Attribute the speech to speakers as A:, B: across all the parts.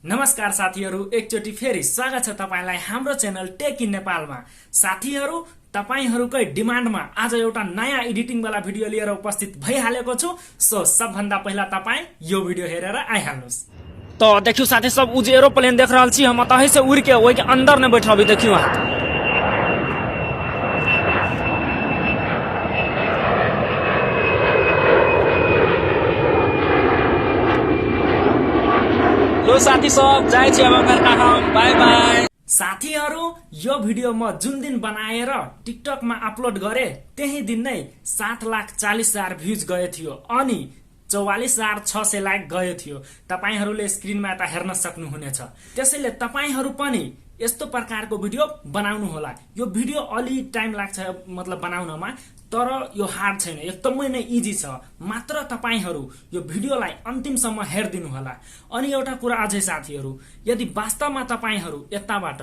A: नमस्कार साथीहरु, एकचोटी फेरि स्वागत छ तपाईलाई हाम्रो च्यानल टेक इन नेपालमा। साथीहरु, तपाईहरुकै डिमान्डमा आज एउटा नयाँ एडिटिङ वाला भिडियो लिएर उपस्थित भइहालेको छु। सो सबभन्दा पहिला तपाई यो भिडियो हेरेर आइहाल्नुस्।
B: तो देखियो साथी सब उ जे एरोप्लेन देख रहल छी हम तही से उड़ के ओइ के अंदर ने बैठबी। देखियो लो साथी सब जाय छी अब घर का हम बाय बाय।
A: साथीहरु, यो भिडियो म जुन दिन बनाएर टिकटक मा अपलोड गरे त्यही दिन नै 7,40,000 भ्यूज गए थियो अनि 44,600 लाइक गयो थियो। तपाईहरुले स्क्रिनमा यता हेर्न सक्नुहुनेछ। त्यसैले तपाईहरु पनि यस्तो प्रकारको भिडियो बनाउनु होला। यो भिडियो अलि टाइम लाग्छ मतलब बनाउनमा, तर यो हार्ड छैन, एकदमै नै इजी छ। मात्र तपाईहरु यो भिडियोलाई अन्तिमसम्म हेर्दिनु होला। अनि एउटा कुरा अझै साथीहरु, यदि वास्तवमा तपाईहरु यताबाट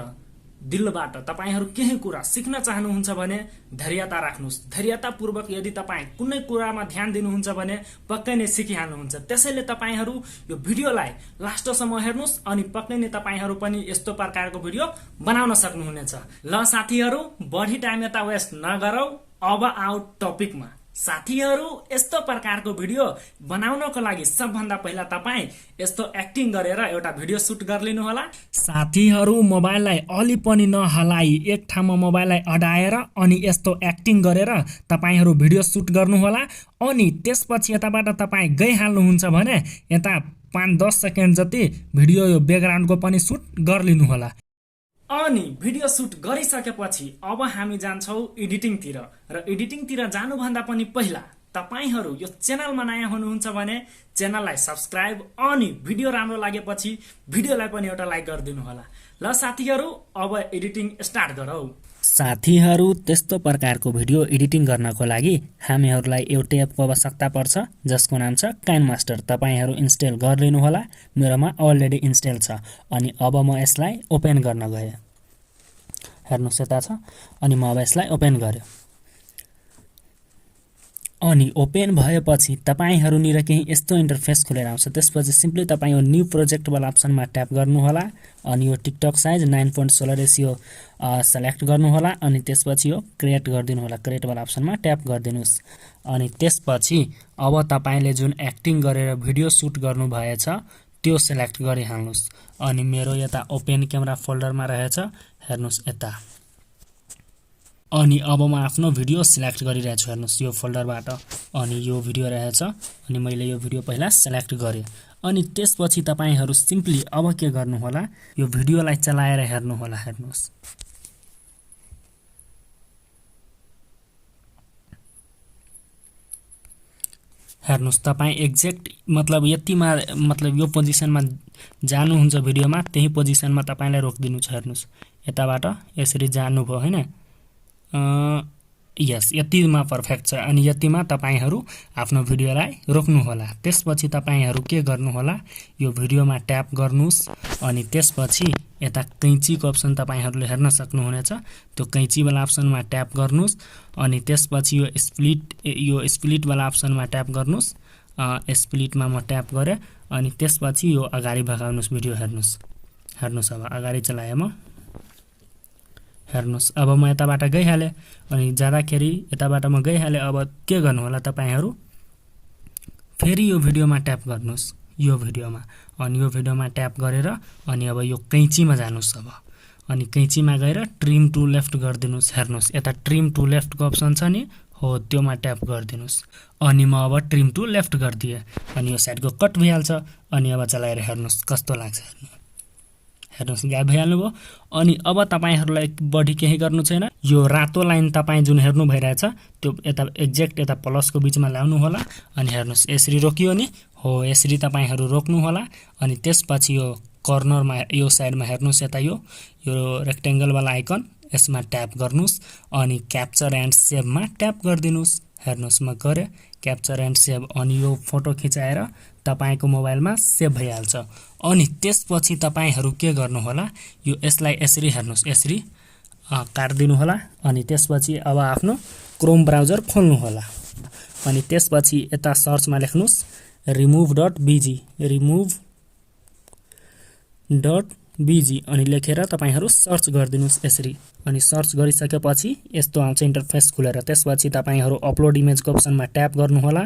A: दिलबाट तपाईहरु केही कुरा सिक्न चाहनुहुन्छ भने धैर्यता राख्नुस्। धैर्यतापूर्वक यदि तपाई कुनै कुरामा ध्यान दिनुहुन्छ भने पक्कै नै सिकिहाल्नुहुन्छ। त्यसैले तपाईहरु यो भिडियोलाई लास्टसम्म हेर्नुस् अनि पक्कै नै तपाईहरु पनि यस्तो प्रकारको भिडियो बनाउन सक्नुहुनेछ। ल साथीहरु, बढी टाइम यता वेस्ट नगरौ, अब आउट टपिकमा। साथीहरु, यस्तो प्रकारको भिडियो बनाउनको लागि सबभन्दा पहिला तपाई यस्तो एक्टिङ गरेर एउटा भिडियो सुट गर्लिनु होला। साथीहरु, मोबाइललाई अलि पनि नहलाई, एक ठाउँमा मोबाइललाई अडाएर अनि यस्तो एक्टिङ गरेर तपाईहरु भिडियो सुट गर्नु होला। अनि त्यसपछि यताबाट तपाई गइहाल्नुहुन्छ भने यता 5-10 सेकेन्ड जति भिडियो यो ब्याकग्राउन्डको पनि सुट गर्लिनु होला। अनि भिडियो सुट गरिसकेपछि अब हामी जान्छौं एडिटिङतिर। र एडिटिङतिर जानुभन्दा पनि पहिला तपाईहरु यो च्यानलमा नयाँ हुनुहुन्छ भने च्यानललाई सब्स्क्राइब अनि भिडियो राम्रो लागेपछि भिडियोलाई पनि एउटा लाइक गरिदिनु होला। ल साथीहरु, अब एडिटिङ स्टार्ट गरौ। साथीहरु, त्यस्तो प्रकारको भिडियो एडिटिङ गर्नको लागि हामीहरुलाई एउटा एपको आवश्यकता पर्छ जसको नाम छ kinemaster। तपाईहरु इन्स्टल गरिलिनु होला। मेरोमा अलरेडी इन्स्टल छ। अनि अब म यसलाई ओपन गर्न गए। हेर्नुस् यता छ अनि म अब यसलाई ओपन गर्यो। अनि ओपन भएपछि तपाईहरुनिर केही यस्तो इन्टरफेस खुलेर आउँछ। त्यसपछि सिम्पली तपाई यो न्यू प्रोजेक्ट वाला अप्सनमा ट्याप गर्नु होला। अनि यो टिकटक साइज 9.16 रेशियो सेलेक्ट गर्नु होला। अनि त्यसपछि यो क्रिएट गर्दिनु होला। क्रिएट वाला अप्सनमा ट्याप गर्दिनुस्। अनि त्यसपछि अब तपाईले जुन एक्टिङ गरेर भिडियो सुट गर्नु भएछ त्यो सेलेक्ट गरिहाल्नुस्। अनि मेरो यता ओपन क्यामेरा फोल्डरमा रहेछ, हेर्नुस् यता। अनि अब म आफ्नो भिडियो सिलेक्ट गरिरहेछु, हेर्नुस् यो फोल्डरबाट। अनि यो भिडियो रहेछ अनि मैले यो भिडियो पहिला सिलेक्ट गरे। अनि त्यसपछि तपाईहरु सिम्पली अब के गर्नु होला, यो भिडियोलाई चलाएर हेर्नु होला। हेर्नुस् हेर्नुस् तपाई एक्ज्याक्ट मतलब यतिमा मतलब यो पोजिसनमा जानुहुन्छ भिडियोमा, त्यही पोजिसनमा तपाईलाई रोक्दिनु छ। हेर्नुस् यताबाट यसरी जानुभयो हैन। यस, यतिमा पर्फेक्ट छ। अनि यतिमा तपाईहरु आफ्नो भिडियोलाई रोक्नु होला। त्यसपछि तपाईहरु के गर्नु होला, यो भिडियोमा ट्याप गर्नुस्। अनि त्यसपछि यता कैंचीको अप्सन तपाईहरुले हेर्न सक्नुहुनेछ। त्यो कैंची वाला अप्सनमा ट्याप गर्नुस्। अनि त्यसपछि यो स्प्लिट वाला अप्सनमा ट्याप गर्नुस्। स्प्लिटमा म ट्याप गरे। अनि त्यसपछि यो अगाडि भगाउनुस् भिडियो। हेर्नुस् अब अगाडि चलाए म। हेर्नुस् अब म यताबाट गइहाले। अनि जाँदाखेरि यताबाट म गइहाले। अब के गर्नु होला तपाईहरु, फेरि यो भिडियोमा ट्याप गर्नुस्। यो भिडियोमा अनि यो भिडियोमा ट्याप गरेर अनि अब यो कैंचीमा जानुस्। अब अनि कैंचीमा गएर ट्रिम टु लेफ्ट गर्दिनुस्। हेर्नुस् यता ट्रिम टु लेफ्टको अप्सन छ नि, हो त्योमा ट्याप गर्दिनुस्। अनि म अब ट्रिम टु लेफ्ट गर्दिए अनि यो साइडको कट भइहाल्छ। अनि अब चलाएर हेर्नुस् कस्तो लाग्छ। हेर्नुस् गायब भइहाल्नु भयो। अनि अब तपाईहरुलाई बढी केही गर्नु छैन। यो रातो लाइन तपाई जुन हेर्नु भइरहेछ त्यो यता एक्ज्याक्ट यता प्लसको बीचमा ल्याउनु होला। अनि हेर्नुस् यसरी रोकियो नि, हो यसरी तपाईहरु रोक्नु होला। अनि त्यसपछि यो कर्नरमा यो साइडमा हेर्नुस् यता यो रेक्टेंगल वाला आइकन, यसमा ट्याप गर्नुस्। अनि क्याप्चर एन्ड सेभमा ट्याप गर्दिनुस्। हेर्नुस् म गरे क्याप्चर एन्ड सेभ। अनि यो फोटो खिचाएर तपाईको मोबाइलमा सेभ भइहाल्छ। अनि त्यसपछि तपाईहरु के गर्नु होला, यो यसलाई यसरी हेर्नुस् यसरी काट्दिनु होला। अनि त्यसपछि अब आफ्नो क्रोम ब्राउजर खोल्नु होला। अनि त्यसपछि यता सर्चमा लेख्नुस् remove.bg remove .bg अनि लेखेर तपाईहरु सर्च गर्दिनुस् यसरी अनि सर्च गरिसकेपछि यस्तो आउँछ इन्टरफेस खुलेर त्यसपछि तपाईहरु अपलोड इमेजको अप्सनमा ट्याप गर्नु होला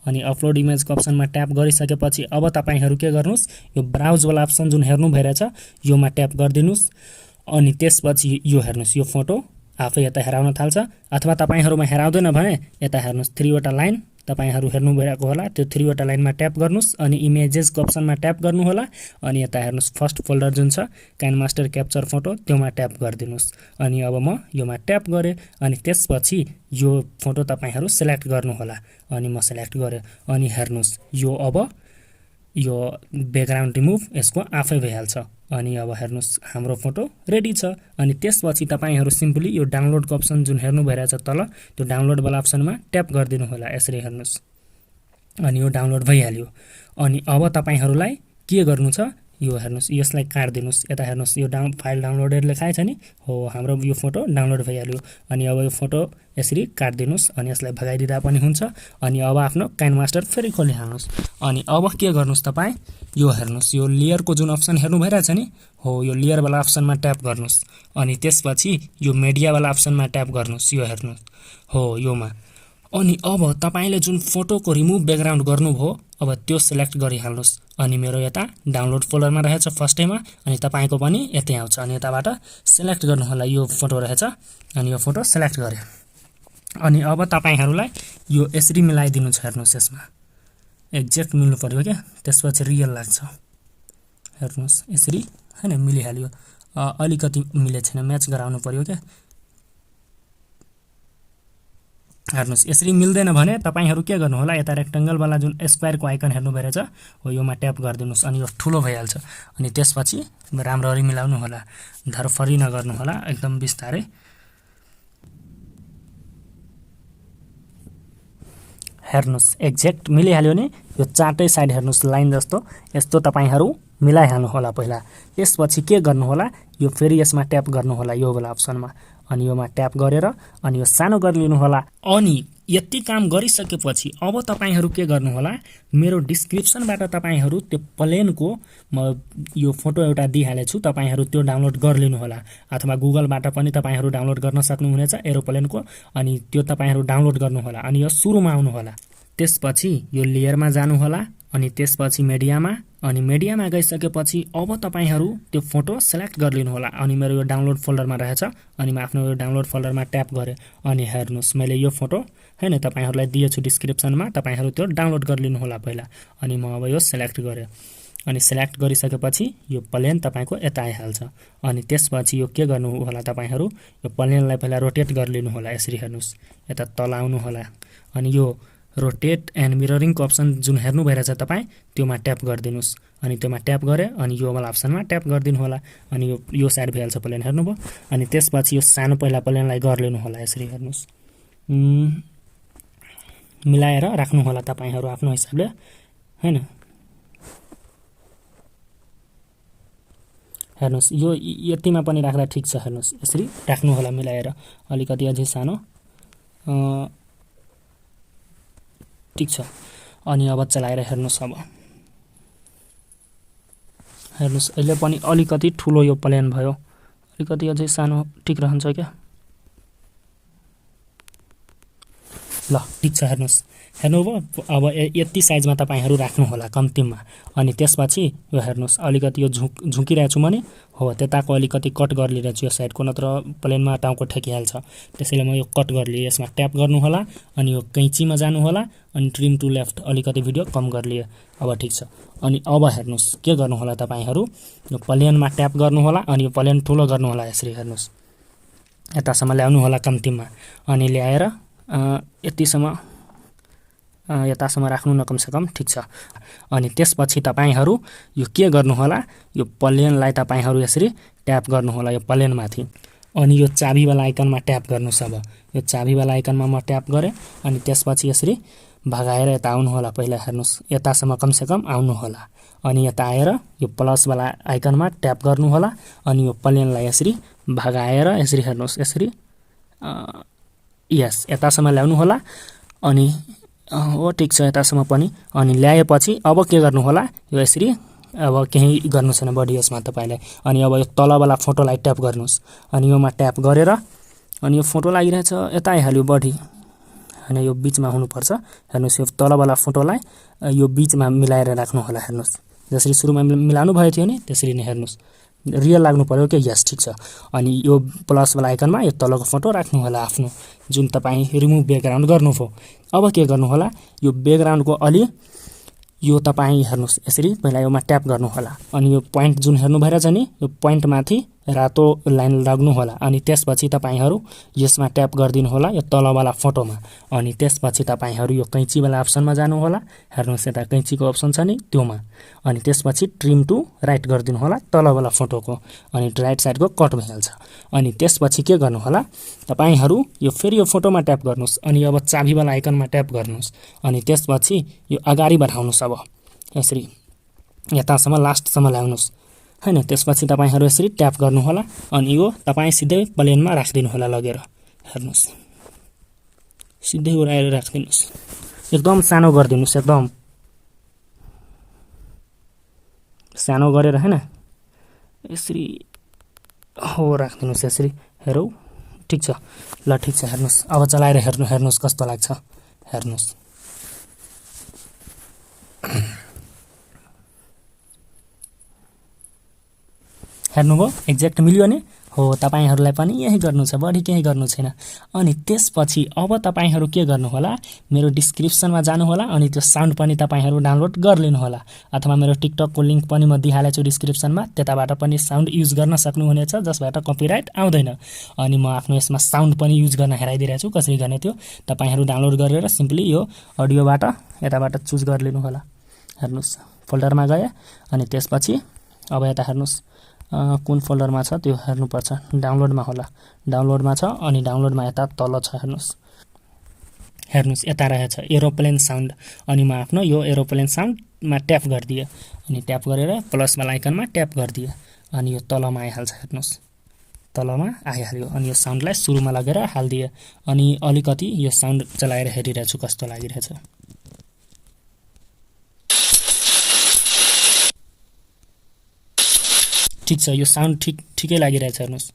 A: अनि अपलोड इमेजको अप्सनमा ट्याप गरिसकेपछि अब तपाईहरु के गर्नुस् यो ब्राउज वाला अप्सन जुन हेर्नु भइरहेछ योमा ट्याप गर्दिनुस् अनि त्यसपछि यो हेर्नुस् यो फोटो आफै यता हेराउन थाल्छ अथवा तपाईहरुमा हेराउँदैन भने यता हेर्नुस् 3 वटा लाइन तपाईहरु हेर्नु भइरहेको होला त्यो 3 वटा लाइनमा ट्याप गर्नुस् अनि इमेजेसको अप्सनमा ट्याप गर्नु होला अनि यता हेर्नुस् फर्स्ट फोल्डर जुन छ काइनमास्टर क्याप्चर फोटो त्योमा ट्याप गर्दिनुस् अनि अब म योमा ट्याप गरे अनि त्यसपछि यो फोटो तपाईहरु सिलेक्ट गर्नु होला अनि म सिलेक्ट गरे अनि हेर्नुस् यो अब यो ब्याकग्राउन्ड रिमुभ यसको आफै भइहाल्छ अनि अब हेर्नुस् हाम्रो फोटो रेडी छ अनि त्यसपछि तपाईहरु सिम्पली यो डाउनलोडको अप्सन जुन हेर्नु भइरहेछ तल त्यो डाउनलोड वाला अप्सनमा ट्याप गर्दिनु होला यसरी हेर्नुस् अनि यो डाउनलोड भइहाल्यो अनि अब तपाईहरुलाई के गर्नु छ यो हेर्नुस् यसलाई काट्दिनुस् यता हेर्नुस् यो फाइल डाउनलोडेड लेखाइ छ नि हो हाम्रो यो फोटो डाउनलोड भइहाल्यो अनि अब यो फोटो यसरी काट्दिनुस् अनि यसलाई भगाइदिदा पनि हुन्छ अनि अब आफ्नो काइनमास्टर फेरि खोलिहाल्नुस् अनि अब के गर्नुस् तपाई यो हेर्नुस् यो लेयरको जुन अप्सन हेर्नु भइरहेछ नि हो यो लेयर वाला अप्सनमा ट्याप गर्नुस् अनि त्यसपछि यो मिडिया वाला अप्सनमा ट्याप गर्नुस् यो हेर्नुस् हो योमा अनि अब तपाईले जुन फोटोको रिमुभ ब्याकग्राउन्ड गर्नुभयो अब त्यो सिलेक्ट गरिहाल्नुस् अनि मेरो यता डाउनलोड फोल्डरमा रहेछ फर्स्टैमा अनि तपाईको पनि यतै आउँछ अनि यताबाट सिलेक्ट गर्नु होला यो फोटो रहेछ अनि यो फोटो सिलेक्ट गरे अनि अब तपाईहरुलाई यो यसरी मिलाइदिनु छ हेर्नुस् यसमा एक्ज्याक्ट मिल्नु पर्यो के त्यसपछि रियल लाग्छ हेर्नुस् यसरी हैन मिलिहाल्यो अलिकति मिले छैन म्याच गराउनु पर्यो के हेर्नुस् यसरी मिल्दैन भने तपाईहरु के गर्नु होला यता रेक्टेंगल वाला जुन स्क्वायर को आइकन हेर्नु भइरहेछ हो योमा ट्याप गर्दिनुस् अनि यो ठुलो भइहाल्छ अनि त्यसपछि राम्ररी मिलाउनु होला धरफरी नगर्नु होला एकदम बिस्तारै हेर्नुस् एक्ज्याक्ट मिलिहाल्यो नि यो चारटै साइड हेर्नुस् लाइन जस्तो यस्तो तपाईहरु मिलाइहाल्नु होला पहिला त्यसपछि के गर्नु होला यो फेरि यसमा ट्याप गर्नु होला यो वाला अप्सनमा अनि योमा ट्याप गरेर अनि यो सानो गरिलिनु होला अनि यति काम गरिसकेपछि अब तपाईहरु के गर्नु होला मेरो डिस्क्रिप्सनबाट तपाईहरु त्यो प्लेनको म यो फोटो एउटा दिइहाले छु तपाईहरु त्यो डाउनलोड गरिलिनु होला अथवा गुगलबाट पनि तपाईहरु डाउनलोड गर्न सक्नुहुनेछ एरोप्लेनको अनि त्यो तपाईहरु डाउनलोड गर्नु होला अनि यो सुरुमा आउनु होला त्यसपछि यो लेयरमा जानु होला अनि त्यसपछि मिडियामा गइसकेपछि अब तपाईहरु त्यो फोटो सिलेक्ट गरिलिनु होला अनि मेरो यो डाउनलोड फोल्डरमा रहेछ अनि म आफ्नो यो डाउनलोड फोल्डरमा ट्याप गरे अनि हेर्नुस् मैले यो फोटो हैन तपाईहरुलाई दिएछु डिस्क्रिप्सनमा तपाईहरु त्यो डाउनलोड गरिलिनु होला पहिला अनि म अब यो सिलेक्ट गरे अनि सिलेक्ट गरिसकेपछि यो प्लेन तपाईको यता आइहाल्छ अनि त्यसपछि यो के गर्नु होला तपाईहरु यो प्लेनलाई पहिला रोटेट गरिलिनु होला यसरी हेर्नुस् यता तल आउनु होला अनि यो रोटेट एन्ड मिररिङ को अप्सन जुन हेर्नु भइरहेछ तपाई त्योमा ट्याप गर्दिनुस् अनि त्योमा ट्याप गरे अनि यो वाला अप्सनमा ट्याप गर्दिनु होला अनि यो साइड भइहाल्छ प्लेन हेर्नुभयो अनि त्यसपछि यो सानो पहिला प्लेनलाई गरिलिनु होला यसरी हेर्नुस् मिलाएर राख्नु होला तपाईहरु आफ्नो हिसाबले हैन हेर्नुस् यो यतिमा पनि राख्दा ठीक छ हेर्नुस् यसरी राख्नु होला मिलाएर अलिकति अझै सानो ठीक छ अनि अब चलाएर हेर्नुस् अब हेर्नुस् अहिले पनि अलिकति ठुलो यो प्लेन भयो अलिकति अझै सानो ठीक रहन्छ के ल ठीक छ हेर्नुस् हेर्नुभयो अब यति साइजमा तपाईहरु राख्नु होला कम्तीमा अनि त्यसपछि यो हेर्नुस् अलिकति यो झुकिरहेछु म नि हो त्यताको अलिकति कट गरिलिरहेछु यो साइडको नत्र प्लेनमा टाउको ठेकिहाल्छ त्यसैले म यो कट गरिलिए यसमा ट्याप गर्नु होला अनि यो कैंचीमा जानु होला अनि ट्रिम टु लेफ्ट अलिकति भिडियो कम गरिलिए अब ठीक छ अनि अब हेर्नुस् के गर्नु होला तपाईहरु यो प्लेनमा ट्याप गर्नु होला अनि यो प्लेन ठुलो गर्नु होला यसरी हेर्नुस् यतासम्म ल्याउनु होला कम्तीमा अनि ल्याएर यतिसम्म यतासम्म राख्नु न कमसेकम ठीक छ अनि त्यसपछि तपाईहरु यो के गर्नु होला यो प्लेनलाई तपाईहरु यसरी ट्याप गर्नु होला यो प्लेन माथि अनि यो चाबी वाला आइकनमा ट्याप गर्नुस् अब यो चाबी वाला आइकनमा म ट्याप गरे अनि त्यसपछि यसरी भगाएर यता आउनु होला पहिला हेर्नुस् यतासम्म कमसेकम आउनु होला अनि यता आएर यो प्लस वाला आइकनमा ट्याप गर्नु होला अनि यो प्लेनलाई यसरी भगाएर यसरी हेर्नुस् यसरी यस यतासम्म ल्याउनु होला अनि हो ठीक छ यतासम्म पनि अनि ल्याएपछि अब के गर्नु होला यो यसरी अब केही गर्नु छैन बढी यसमा तपाईलाई। अनि अब यो तलवाला फोटोलाई ट्याप गर्नुस् अनि योमा ट्याप गरेर अनि यो फोटो लागिरहेछ यता आइहाल्यो बढी हैन यो बीचमा हुनुपर्छ। हेर्नुस् यो तलवाला फोटोलाई यो बीचमा मिलाएर राख्नु होला। हेर्नुस् जसरी सुरुमा मिलाउनु भयो थियो नि त्यसरी नै हेर्नुस् रियल लाग्नु पर्यो के यस ठीक छ। अनि यो प्लस वाला आइकनमा यो तलको फोटो राख्नु होला आफ्नो जुन तपाई रिमुभ ब्याकग्राउन्ड गर्नुभयो। अब के गर्नु होला यो ब्याकग्राउन्डको अलि यो तपाई हेर्नुस् यसरी पहिला योमा ट्याप गर्नु होला अनि यो प्वाइन्ट जुन हेर्नु भइरहेछ नि यो प्वाइन्ट माथि रातो लाइन लाग्नु होला अनि त्यसपछि तपाईहरु यसमा ट्याप गर्दिनु होला यो तलवाला फोटोमा अनि त्यसपछि तपाईहरु यो कैंची वाला अप्सनमा जानु होला। हेर्नुस् यता कैंचीको अप्सन छ नि त्योमा अनि त्यसपछि ट्रिम टु राइट गर्दिनु होला तलवाला फोटोको अनि राइट साइडको कट भइहाल्छ। अनि त्यसपछि के गर्नु होला तपाईहरु यो फेरि यो फोटोमा ट्याप गर्नुस् अनि अब चाबी वाला आइकनमा ट्याप गर्नुस् अनि त्यसपछि यो अगाडि बढाउनुस् अब यसरी यतासम्म लास्टसम्म ल्याउनुस् हैन। त्यसपछि तपाईहरु यसरी ट्याप गर्नु होला अनि यो तपाई सिधै प्लेनमा राख्दिनु होला लगेर। हेर्नुस् सिधै उडाएर राख्दिनुस् एकदम सानो गर्दिनुस् एकदम सानो गरेर हैन यसरी हो राख्दिनुस् यसरी हेरौ ठीक छ ल ठीक छ। हेर्नुस् अब चलाएर हेर्नुस् कस्तो लाग्छ हेर्नुस्। हेर्नुभयो एक्ज्याक्ट मिल्यो नि हो। तपाईहरुलाई पनि यही गर्नु छ बढी केही गर्नु छैन। अनि त्यसपछि अब तपाईहरु के गर्नु होला मेरो डिस्क्रिप्सनमा जानु होला अनि त्यो साउन्ड पनि तपाईहरु डाउनलोड गर्लिनु होला अथवा मेरो टिकटकको लिंक पनि म दिइहालेछु डिस्क्रिप्सनमा त्यताबाट पनि साउन्ड युज गर्न सक्नुहुनेछ जसबाट कपिराइट आउँदैन। अनि म आफ्नो यसमा साउन्ड पनि युज गर्न हेराइदिरहेछु कसरी गर्ने त्यो तपाईहरु डाउनलोड गरेर सिम्पली यो अडियोबाट यताबाट चुज गर्लिनु होला। हेर्नुस् फोल्डरमा गए अनि त्यसपछि अब यता हेर्नुस् कुन फोल्डरमा छ त्यो हेर्नुपर्छ डाउनलोडमा होला डाउनलोडमा छ अनि डाउनलोडमा यता तल छ हेर्नुस् यता रहेछ एरोप्लेन साउन्ड अनि म आफ्नो यो एरोप्लेन साउन्डमा ट्याप गर्दिए अनि ट्याप गरेर प्लस वाला आइकनमा ट्याप गर्दिए अनि यो तलमा आइहाल्छ। हेर्नुस् तलमा आइहाल्यो अनि यो साउन्डलाई सुरुमा लगेर हाल्दिए अनि अलिकति यो साउन्ड चलाएर हेरिरहेछु कस्तो लागिरहेछ। ठीक छ यो साउन्ड ठिकै लागिरहेछ। हेर्नुस्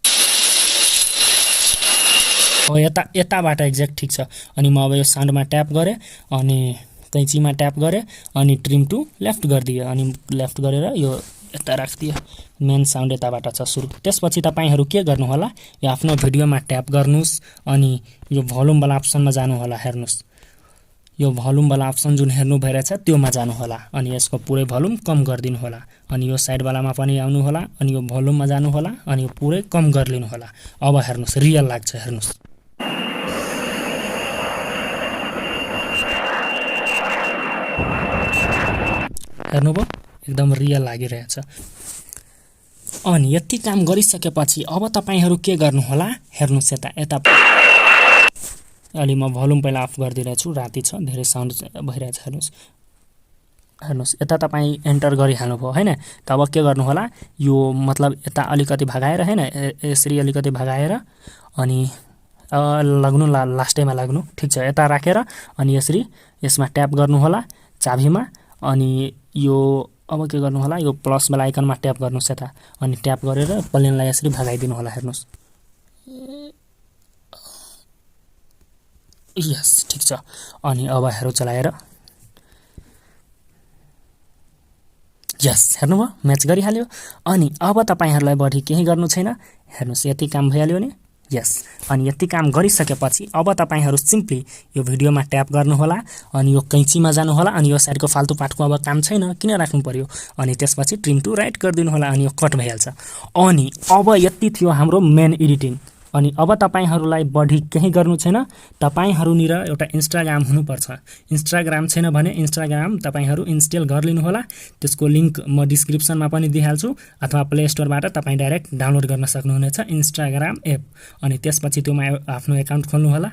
A: हो यताबाट एक्ज्याक्ट ठीक छ। अनि म अब यो साउन्डमा ट्याप गरे अनि कैंचीमा ट्याप गरे अनि ट्रिम टु लेफ्ट गर्दिए अनि लेफ्ट गरेर यो यता राख्दिए मेन साउन्ड यताबाट छ सुरु। त्यसपछि तपाईहरु के गर्नु होला यो आफ्नो भिडियोमा ट्याप गर्नुस् अनि यो भोल्युम वाला अप्सनमा जानु होला। हेर्नुस् यो भोल्युम वाला अप्सन जुन हेर्नु भइरहेछ त्योमा जानु होला अनि यसको पुरै भोल्युम कम गर्दिनु होला अनि यो साइड वालामा पनि आउनु होला अनि यो भोल्युममा जानु होला अनि यो पुरै कम गर्लिनु होला। अब हेर्नुस् रियल लाग्छ। हेर्नुस् हेर्नुभयो एकदम रियल लागिरहेछ। अनि यति काम गरिसकेपछि अब तपाईहरु के गर्नु होला हेर्नुस् यता अलि म भोल्युम पहिला अफ गर्दिरहेछु राति छ धेरै साउन्ड भइरहेछ। हेर्नुस् यता तपाई एन्टर गरिहाल्नु भयो हैन त अब के गर्नु होला यो मतलब यता अलिकति भगाएर हैन यसरी अलिकति भगाएर अनि लाग्नु लास्टैमा लाग्नु ठीक छ यता राखेर अनि यसरी यसमा ट्याप गर्नु होला चाबीमा अनि यो अब के गर्नु होला यो प्लस वाला आइकनमा ट्याप गर्नुस् यता अनि ट्याप गरेर प्लेनलाई यसरी भगाइदिनु होला। हेर्नुस् यस ठीक छ। अनि अब हेरौ चलाएर यस हेर्नुभयो म्याच गरिहाल्यो। अनि अब तपाईहरुलाई बढी केही गर्नु छैन। हेर्नुस् यति काम भइहाल्यो नि यस। अनि यति काम गरिसकेपछि अब तपाईहरु सिम्पली यो भिडियोमा ट्याप गर्नु होला अनि यो कैंचीमा जानु होला अनि यो साइडको फाल्तु पार्टको अब काम छैन किन राख्नु पर्यो अनि त्यसपछि ट्रिम टु राइट गर्दिनु होला अनि यो कट भइहाल्छ। अनि अब यति थियो हाम्रो मेन एडिटिङ। अनि अब तपाईहरुलाई बढी केही गर्नु छैन। तपाईहरुनिर एउटा इन्स्टाग्राम हुनुपर्छ। इन्स्टाग्राम छैन भने इन्स्टाग्राम तपाईहरु इन्स्टल गर्लिनु होला त्यसको लिंक म डिस्क्रिप्सनमा पनि दिइहाल्छु अथवा प्ले स्टोरबाट तपाई डाइरेक्ट डाउनलोड गर्न सक्नुहुनेछ इन्स्टाग्राम एप। अनि त्यसपछि त्योमा आफ्नो अकाउन्ट खोल्नु होला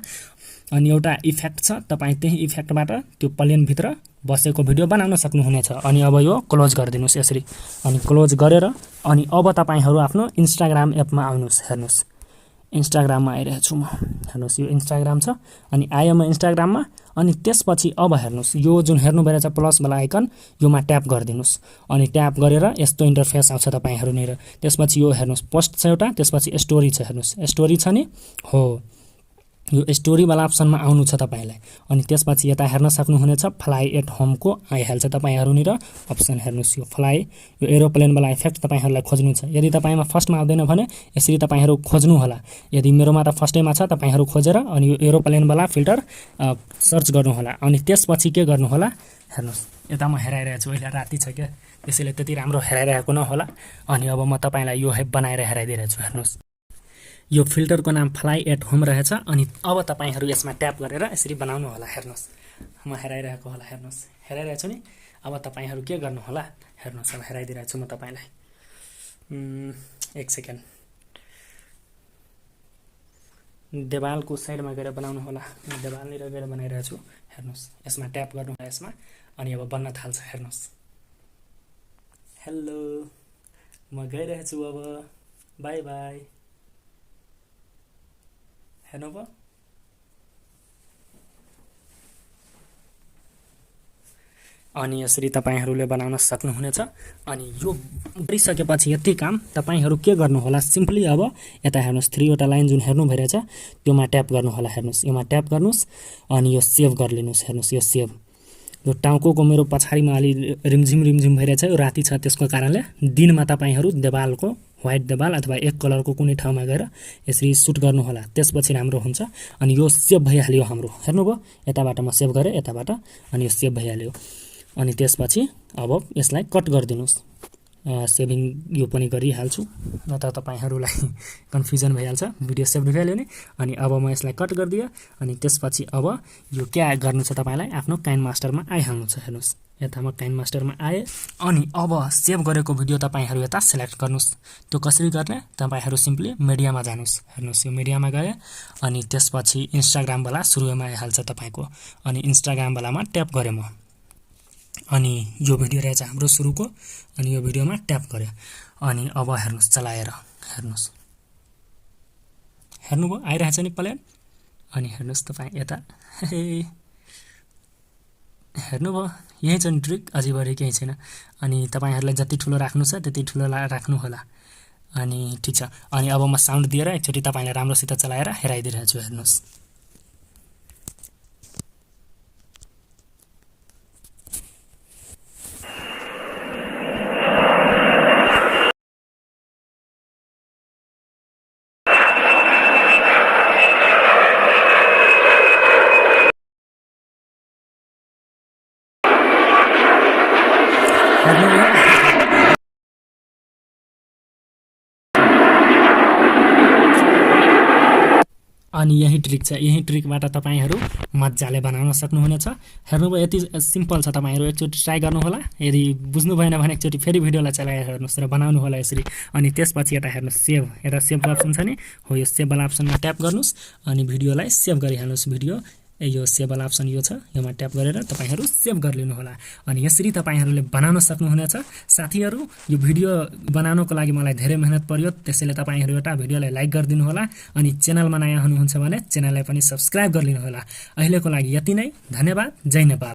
A: अनि एउटा इफेक्ट छ तपाई त्यही इफेक्टबाट त्यो प्लेन भित्र बसेको भिडियो बनाउन सक्नुहुनेछ। अनि अब यो क्लोज गर्दिनुस् यसरी अनि क्लोज गरेर अनि अब तपाईहरु आफ्नो इन्स्टाग्राम एपमा आउनुस्। हेर्नुस् इन्स्टाग्राममा आइरहेको छु म। हेर्नुहोस् यो इन्स्टाग्राम छ अनि आयो म इन्स्टाग्राममा। अनि त्यसपछि अब हेर्नुहोस् यो जुन हेर्नु भइरहेछ प्लसवाला आइकन योमा ट्याप गरिदिनुहोस्। अनि ट्याप गरेर यस्तो इन्टरफेस आउँछ तपाईँहरूनिर। त्यसपछि यो हेर्नुहोस् पोस्ट छ एउटा, त्यसपछि स्टोरी छ। हेर्नुहोस् स्टोरी छ नि, हो यो स्टोरीवाला अप्सनमा आउनु छ तपाईँलाई। अनि त्यसपछि यता हेर्न सक्नुहुनेछ फ्लाइ एट होमको आइहाल्छ तपाईँहरूनिर अप्सन। हेर्नुहोस् यो फ्लाइ यो एरोप्लेनवाला इफेक्ट तपाईँहरूलाई खोज्नु छ। यदि तपाईँमा फर्स्टमा आउँदैन भने यसरी तपाईँहरू खोज्नु होला। यदि मेरोमा त फर्स्टैमा छ तपाईँहरू खोजेर अनि यो एरोप्लेनवाला फिल्टर सर्च गर्नु होला। अनि त्यसपछि के गर्नु होला, हेर्नुहोस् यता म हेराइरहेको छु, अहिले राति छ क्या त्यसैले त्यति राम्रो हेराइरहेको नहोला। अनि अब म तपाईँलाई यो बनाएर हेराइदिइरहेको छु। हेर्नुहोस् यो फिल्टरको नाम फ्लाइ एट होम रहेछ। अनि अब तपाईँहरू यसमा ट्याप गरेर यसरी बनाउनु होला। हेर्नुहोस् म हेराइरहेको होला, हेर्नुहोस् हेराइरहेको छु नि। अब तपाईँहरू के गर्नु होला, हेर्नुहोस् अब हेराइदिइरहेको छु म तपाईँलाई। एक सेकेन्ड, देवालको साइडमा गएर बनाउनु होला। देवालनिर गएर बनाइरहेको छु। हेर्नुहोस् यसमा ट्याप गर्नु होला यसमा, अनि अब बन्न थाल्छ। हेर्नुहोस् हेलो म गइरहेको छु अब, बाई बाई। हेर्नुभयो अनि यसरी तपाईँहरूले बनाउन सक्नुहुनेछ। अनि यो गरिसकेपछि यति काम तपाईँहरू के गर्नु होला, सिम्पली अब यता हेर्नुहोस् 3 वटा लाइन जुन हेर्नु भइरहेछ त्योमा ट्याप गर्नु होला। हेर्नुहोस् योमा ट्याप गर्नुहोस् अनि यो सेभ गरिलिनुहोस्। हेर्नुहोस् यो सेभ, यो टाउको मेरो पछाडिमा अलि रिमझिम भइरहेछ, यो राति छ त्यसको कारणले। दिनमा तपाईँहरू देवालको व्हाइट देवाल अथवा एक कलरको कुनै ठाउँमा गएर यसरी सुट गर्नु होला, त्यसपछि राम्रो हुन्छ। अनि यो सेभ भइहाल्यो हाम्रो। हेर्नुभयो यताबाट म सेभ गरेँ यताबाट, अनि यो सेभ भइहाल्यो। अनि त्यसपछि अब यसलाई कट गरिदिनुहोस्। सेभिङ यो पनि गरिहाल्छु, न त तपाईँहरूलाई कन्फ्युजन भइहाल्छ। भिडियो सेभ भइहाल्यो नि। अनि अब म यसलाई कट गरिदिएँ। अनि त्यसपछि अब यो के गर्नु छ तपाईँलाई, आफ्नो काइनमास्टरमा आइहाल्नु छ। हेर्नुहोस् यता म काइनमास्टरमा आएँ। अनि अब सेभ गरेको भिडियो तपाईँहरू यता सेलेक्ट गर्नुहोस्। त्यो कसरी गर्ने, तपाईँहरू सिम्पली मिडियामा जानुहोस्। हेर्नुहोस् यो मिडियामा गए अनि त्यसपछि इन्स्टाग्रामवाला सुरुमा आइहाल्छ तपाईँको। अनि इन्स्टाग्रामवालामा ट्याप गरेँ म। अनि यो भिडियो रहेछ हाम्रो सुरुको। अनि यो भिडियोमा ट्याप गर्यो। अनि अब हेर्नुहोस् चलाएर, हेर्नुहोस् हेर्नुभयो आइरहेछ नि प्लेन। अनि हेर्नुहोस् तपाईँ यता हेर्नुभयो, यही छ नि ट्रिक, अझै बढी केही छैन। अनि तपाईँहरूलाई जति ठुलो राख्नु छ त्यति ठुलो राख्नु होला। अनि ठिक छ। अनि अब म साउन्ड दिएर एकचोटि तपाईँलाई राम्रोसित चलाएर हेराइदिइरहेको छु। हेर्नुहोस् अनि यही ट्रिक छ, यही ट्रिकबाट तपाईँहरू मजाले बनाउन सक्नुहुनेछ। हेर्नुभयो यति सिम्पल छ। तपाईँहरू एकचोटि ट्राई गर्नु होला। यदि बुझ्नु भएन भने एकचोटि फेरि भिडियोलाई चलाएर हेर्नुहोस् र बनाउनु होला यसरी। अनि त्यसपछि यता हेर्नुहोस् सेभ, यता सेभको अप्सन छ नि, हो यो सेभवाला अप्सनमा ट्याप गर्नुहोस् अनि भिडियोलाई सेभ गरिहाल्नुहोस्। भिडियो यो सेभवाला अप्सन यो छ, योमा ट्याप गरेर तपाईँहरू सेभ गरिलिनु होला। अनि यसरी तपाईँहरूले बनाउन सक्नुहुनेछ। साथीहरू यो भिडियो बनाउनको लागि मलाई धेरै मेहनत पर्यो, त्यसैले तपाईँहरू एउटा भिडियोलाई लाइक गरिदिनु होला। अनि च्यानलमा नयाँ हुनुहुन्छ भने च्यानललाई पनि सब्स्क्राइब गरिलिनु होला। अहिलेको लागि यति नै, धन्यवाद, जय नेपाल।